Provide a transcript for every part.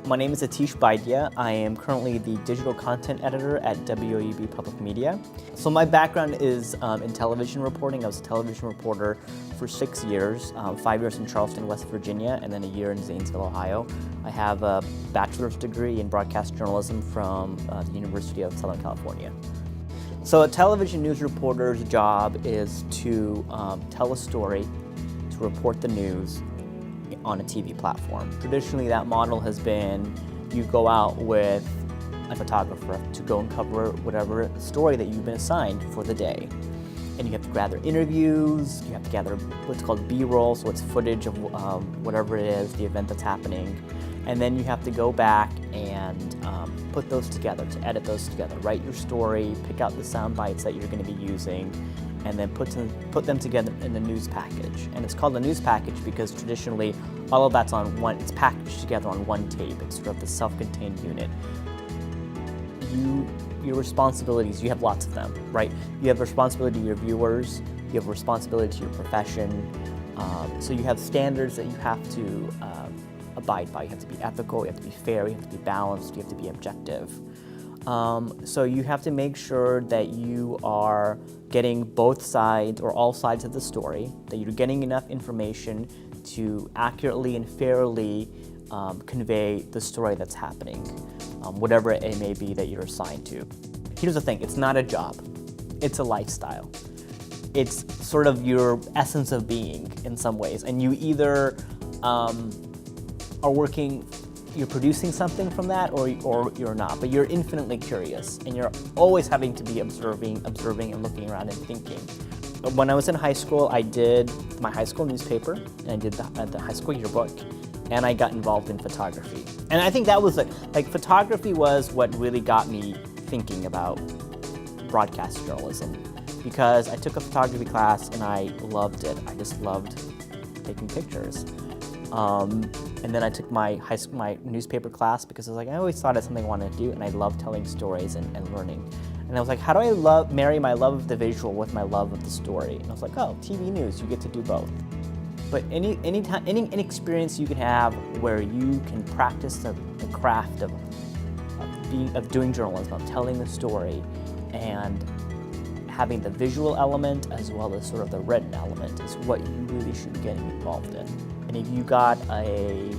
My name is Atish Baidia. I am currently the digital content editor at WOUB Public Media. So my background is in television reporting. I was a television reporter for 6 years, 5 years in Charleston, West Virginia, and then a year in Zanesville, Ohio. I have a bachelor's degree in broadcast journalism from the University of Southern California. So a television news reporter's job is to tell a story, to report the news on a TV platform. Traditionally, that model has been you go out with a photographer to go and cover whatever story that you've been assigned for the day. And you have to gather interviews, you have to gather what's called B-roll, so it's footage of whatever it is, the event that's happening. And then you have to go back and put those together, to edit those together, write your story, pick out the sound bites that you're going to be using, and then put them together in a news package. And it's called a news package because traditionally all of that's on one, it's packaged together on one tape. It's sort of the self-contained unit. Your responsibilities, you have lots of them, right? You have responsibility to your viewers, you have responsibility to your profession, so you have standards that you have to abide by. You have to be ethical, you have to be fair, you have to be balanced, you have to be objective. So you have to make sure that you are getting both sides or all sides of the story, that you're getting enough information to accurately and fairly convey the story that's happening, whatever it may be that you're assigned to. Here's the thing, it's not a job, it's a lifestyle. It's sort of your essence of being in some ways, and you either are working, you're producing something from that, or you're not, but you're infinitely curious, and you're always having to be observing and looking around and thinking. When I was in high school, I did my high school newspaper, and I did the high school yearbook, and I got involved in photography. And I think that was like photography was what really got me thinking about broadcast journalism, because I took a photography class and I loved it. I just loved taking pictures. And then I took my newspaper class because I was like, I always thought it's something I wanted to do, and I love telling stories and learning. And I was like, how do I marry my love of the visual with my love of the story? And I was like, oh, TV news, you get to do both. But any experience you can have where you can practice the craft of doing journalism, of telling the story, and having the visual element as well as sort of the written element is what you really should be getting involved in. And if you got a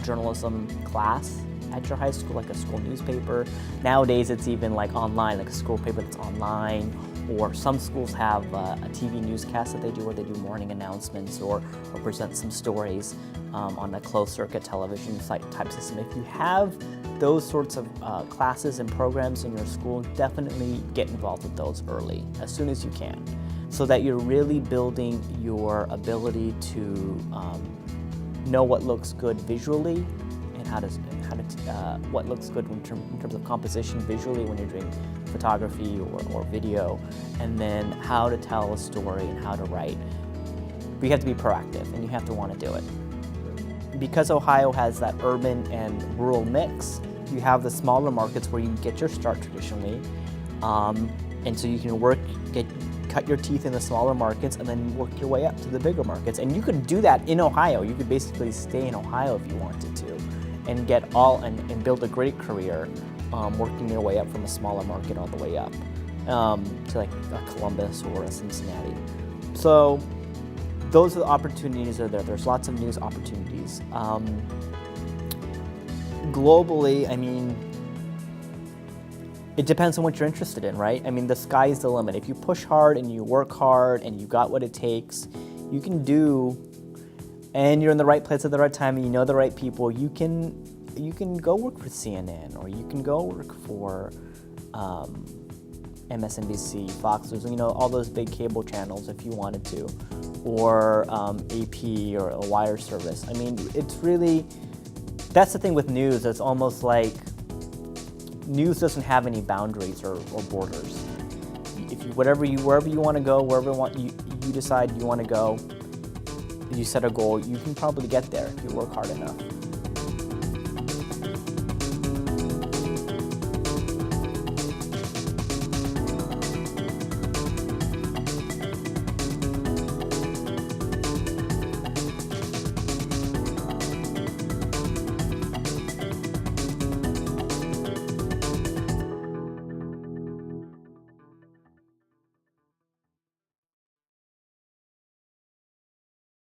journalism class at your high school, like a school newspaper, nowadays it's even like online, like a school paper that's online, or some schools have a TV newscast that they do where they do morning announcements or present some stories on a closed circuit television type system. If you have those sorts of classes and programs in your school, definitely get involved with those early, as soon as you can, so that you're really building your ability to know what looks good visually and what looks good in terms of composition visually when you're doing photography or video, and then how to tell a story and how to write. But you have to be proactive and you have to want to do it. Because Ohio has that urban and rural mix, you have the smaller markets where you get your start traditionally, and so you can cut your teeth in the smaller markets and then work your way up to the bigger markets. And you could do that in Ohio. You could basically stay in Ohio if you wanted to, and and build a great career working your way up from a smaller market all the way up to like a Columbus or a Cincinnati. So those are the opportunities that are there. There's lots of news opportunities. Globally, I mean, it depends on what you're interested in, right? I mean, the sky's the limit. If you push hard and you work hard and you got what it takes, you can do, and you're in the right place at the right time and you know the right people, you can go work for CNN, or you can go work for MSNBC, Fox News, all those big cable channels if you wanted to, or AP or a wire service. I mean, it's really, that's the thing with news. It's almost like news doesn't have any boundaries or borders. If you, wherever you want to go, wherever you decide you want to go, you set a goal, you can probably get there if you work hard enough.